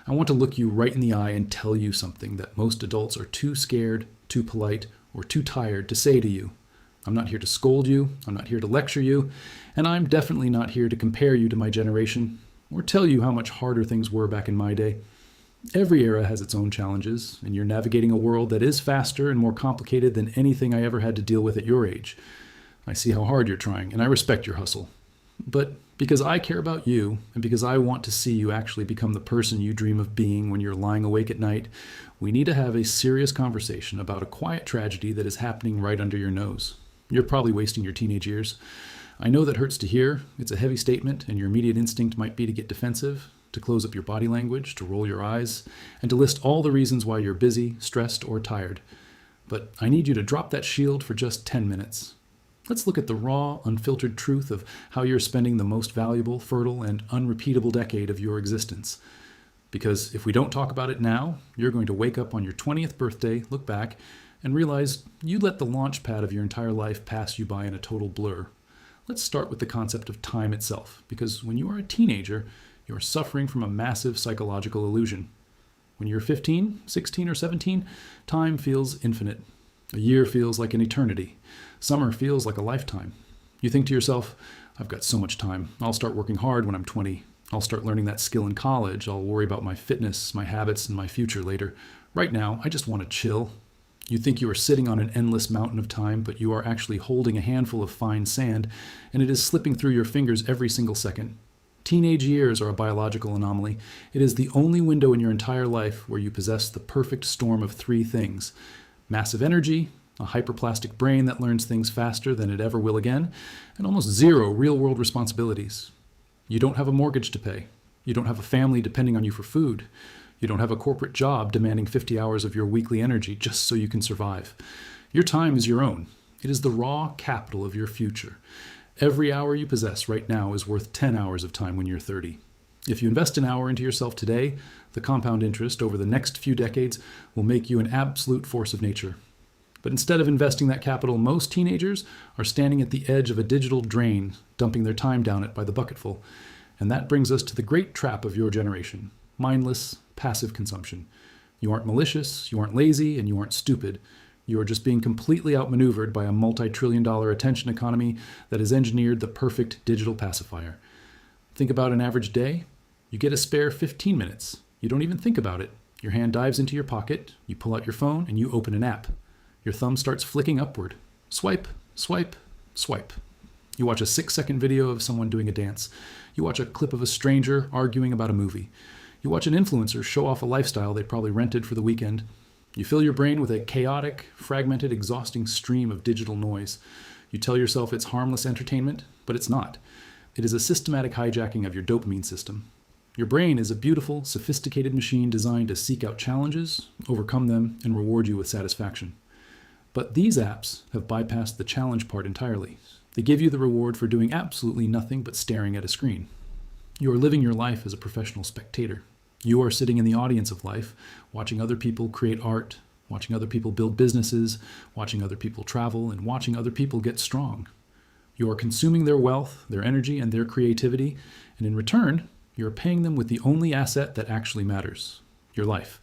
I want to look you right in the eye and tell you something that most adults are too scared, too polite, or too tired to say to you. I'm not here to scold you, I'm not here to lecture you, and I'm definitely not here to compare you to my generation or tell you how much harder things were back in my day. Every era has its own challenges, and you're navigating a world that is faster and more complicated than anything I ever had to deal with at your age. I see how hard you're trying, and I respect your hustle. But because I care about you, and because I want to see you actually become the person you dream of being when you're lying awake at night, we need to have a serious conversation about a quiet tragedy that is happening right under your nose. You're probably wasting your teenage years. I know that hurts to hear. It's a heavy statement, and your immediate instinct might be to get defensive, to close up your body language, to roll your eyes, and to list all the reasons why you're busy, stressed, or tired. But I need you to drop that shield for just 10 minutes. Let's look at the raw, unfiltered truth of how you're spending the most valuable, fertile, and unrepeatable decade of your existence. Because if we don't talk about it now, you're going to wake up on your 20th birthday, look back, and realize you let the launch pad of your entire life pass you by in a total blur. Let's start with the concept of time itself, because when you are a teenager, you're suffering from a massive psychological illusion. When you're 15, 16, or 17, time feels infinite. A year feels like an eternity. Summer feels like a lifetime. You think to yourself, I've got so much time. I'll start working hard when I'm 20. I'll start learning that skill in college. I'll worry about my fitness, my habits, and my future later. Right now, I just want to chill. You think you are sitting on an endless mountain of time, but you are actually holding a handful of fine sand, and it is slipping through your fingers every single second. Teenage years are a biological anomaly. It is the only window in your entire life where you possess the perfect storm of three things: massive energy, a hyperplastic brain that learns things faster than it ever will again, and almost zero real-world responsibilities. You don't have a mortgage to pay. You don't have a family depending on you for food. You don't have a corporate job demanding 50 hours of your weekly energy just so you can survive. Your time is your own. It is the raw capital of your future. Every hour you possess right now is worth 10 hours of time when you're 30. If you invest an hour into yourself today, the compound interest over the next few decades will make you an absolute force of nature. But instead of investing that capital, most teenagers are standing at the edge of a digital drain, dumping their time down it by the bucketful. And that brings us to the great trap of your generation: mindless, passive consumption. You aren't malicious, you aren't lazy, and you aren't stupid. You are just being completely outmaneuvered by a multi-trillion-dollar attention economy that has engineered the perfect digital pacifier. Think about an average day. You get a spare 15 minutes. You don't even think about it. Your hand dives into your pocket, you pull out your phone, and you open an app. Your thumb starts flicking upward. Swipe, swipe, swipe. You watch a 6-second video of someone doing a dance. You watch a clip of a stranger arguing about a movie. You watch an influencer show off a lifestyle they probably rented for the weekend. You fill your brain with a chaotic, fragmented, exhausting stream of digital noise. You tell yourself it's harmless entertainment, but it's not. It is a systematic hijacking of your dopamine system. Your brain is a beautiful, sophisticated machine designed to seek out challenges, overcome them, and reward you with satisfaction. But these apps have bypassed the challenge part entirely. They give you the reward for doing absolutely nothing but staring at a screen. You are living your life as a professional spectator. You are sitting in the audience of life, watching other people create art, watching other people build businesses, watching other people travel, and watching other people get strong. You are consuming their wealth, their energy, and their creativity, and in return, you are paying them with the only asset that actually matters: your life.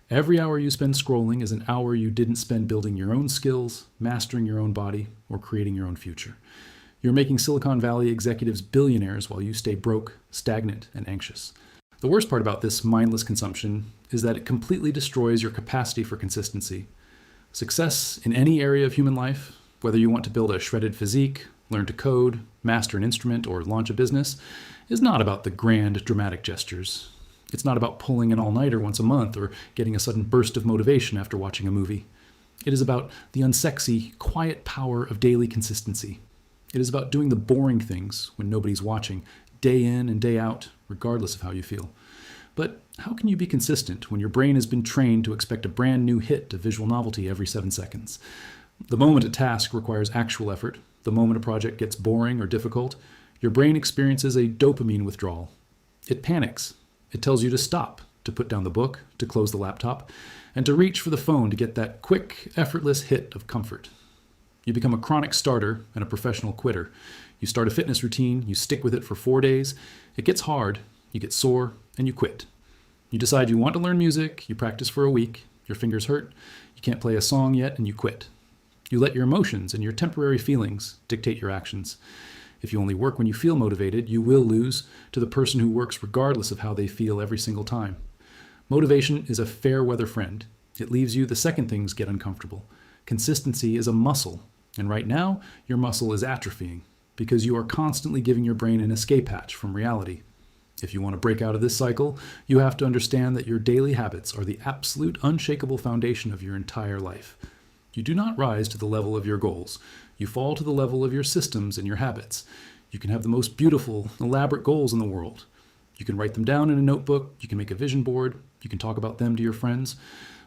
Every hour you spend scrolling is an hour you didn't spend building your own skills, mastering your own body, or creating your own future. You're making Silicon Valley executives billionaires while you stay broke, stagnant, and anxious. The worst part about this mindless consumption is that it completely destroys your capacity for consistency. Success in any area of human life, whether you want to build a shredded physique, learn to code, master an instrument, or launch a business, is not about the grand, dramatic gestures. It's not about pulling an all-nighter once a month or getting a sudden burst of motivation after watching a movie. It is about the unsexy, quiet power of daily consistency. It is about doing the boring things when nobody's watching, day in and day out, regardless of how you feel. But how can you be consistent when your brain has been trained to expect a brand new hit of visual novelty every 7 seconds? The moment a task requires actual effort, the moment a project gets boring or difficult, your brain experiences a dopamine withdrawal. It panics. It tells you to stop, to put down the book, to close the laptop, and to reach for the phone to get that quick, effortless hit of comfort. You become a chronic starter and a professional quitter. You start a fitness routine, you stick with it for 4 days, it gets hard, you get sore, and you quit. You decide you want to learn music, you practice for a week, your fingers hurt, you can't play a song yet, and you quit. You let your emotions and your temporary feelings dictate your actions. If you only work when you feel motivated, you will lose to the person who works regardless of how they feel every single time. Motivation is a fair weather friend. It leaves you the second things get uncomfortable. Consistency is a muscle, and right now, your muscle is atrophying because you are constantly giving your brain an escape hatch from reality. If you want to break out of this cycle, you have to understand that your daily habits are the absolute unshakable foundation of your entire life. You do not rise to the level of your goals. You fall to the level of your systems and your habits. You can have the most beautiful, elaborate goals in the world. You can write them down in a notebook, you can make a vision board, you can talk about them to your friends.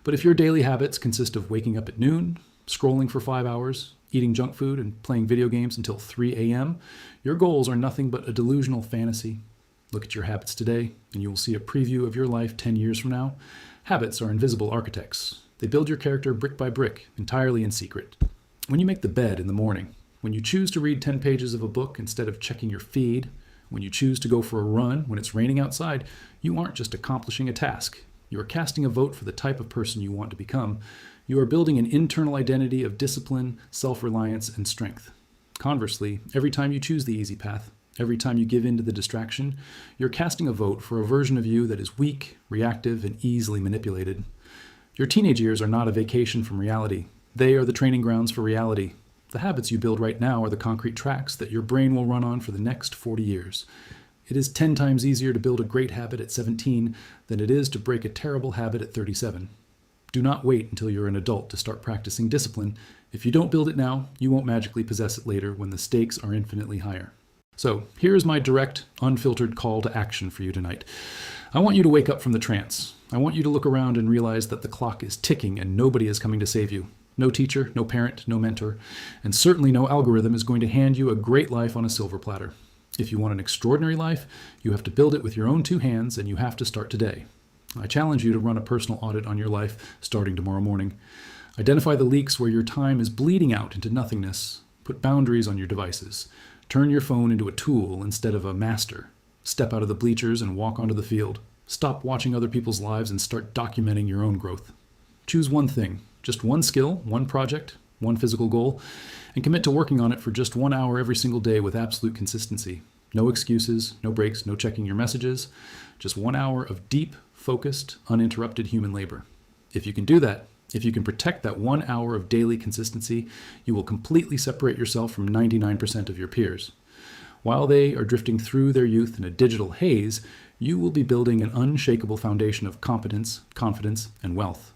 But if your daily habits consist of waking up at noon, scrolling for 5 hours, eating junk food, and playing video games until 3 a.m., your goals are nothing but a delusional fantasy. Look at your habits today, and you will see a preview of your life 10 years from now. Habits are invisible architects. They build your character brick by brick, entirely in secret. When you make the bed in the morning, when you choose to read 10 pages of a book instead of checking your feed, when you choose to go for a run when it's raining outside, you aren't just accomplishing a task. You are casting a vote for the type of person you want to become. You are building an internal identity of discipline, self-reliance, and strength. Conversely, every time you choose the easy path, every time you give in to the distraction, you're casting a vote for a version of you that is weak, reactive, and easily manipulated. Your teenage years are not a vacation from reality. They are the training grounds for reality. The habits you build right now are the concrete tracks that your brain will run on for the next 40 years. It is 10 times easier to build a great habit at 17 than it is to break a terrible habit at 37. Do not wait until you're an adult to start practicing discipline. If you don't build it now, you won't magically possess it later when the stakes are infinitely higher. So here is my direct, unfiltered call to action for you tonight. I want you to wake up from the trance. I want you to look around and realize that the clock is ticking and nobody is coming to save you. No teacher, no parent, no mentor, and certainly no algorithm is going to hand you a great life on a silver platter. If you want an extraordinary life, you have to build it with your own 2 hands, and you have to start today. I challenge you to run a personal audit on your life starting tomorrow morning. Identify the leaks where your time is bleeding out into nothingness. Put boundaries on your devices. Turn your phone into a tool instead of a master. Step out of the bleachers and walk onto the field. Stop watching other people's lives and start documenting your own growth. Choose one thing, just one skill, one project, one physical goal, and commit to working on it for just 1 hour every single day with absolute consistency. No excuses, no breaks, no checking your messages. Just 1 hour of deep, focused, uninterrupted human labor. If you can do that, if you can protect that 1 hour of daily consistency, you will completely separate yourself from 99% of your peers. While they are drifting through their youth in a digital haze, you will be building an unshakable foundation of competence, confidence, and wealth.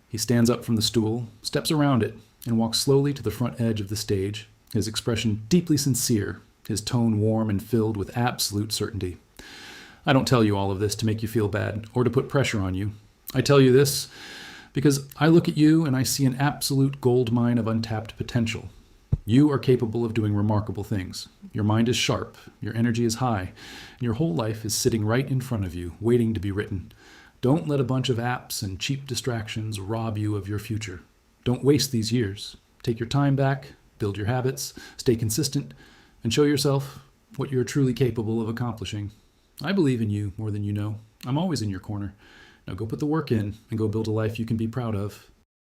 He stands up from the stool, steps around it, and walks slowly to the front edge of the stage, his expression deeply sincere, his tone warm and filled with absolute certainty. I don't tell you all of this to make you feel bad or to put pressure on you. I tell you this because I look at you and I see an absolute gold mine of untapped potential. You are capable of doing remarkable things. Your mind is sharp, your energy is high, and your whole life is sitting right in front of you, waiting to be written. Don't let a bunch of apps and cheap distractions rob you of your future. Don't waste these years. Take your time back, build your habits, stay consistent, and show yourself what you're truly capable of accomplishing. I believe in you more than you know. I'm always in your corner. Now go put the work in and go build a life you can be proud of.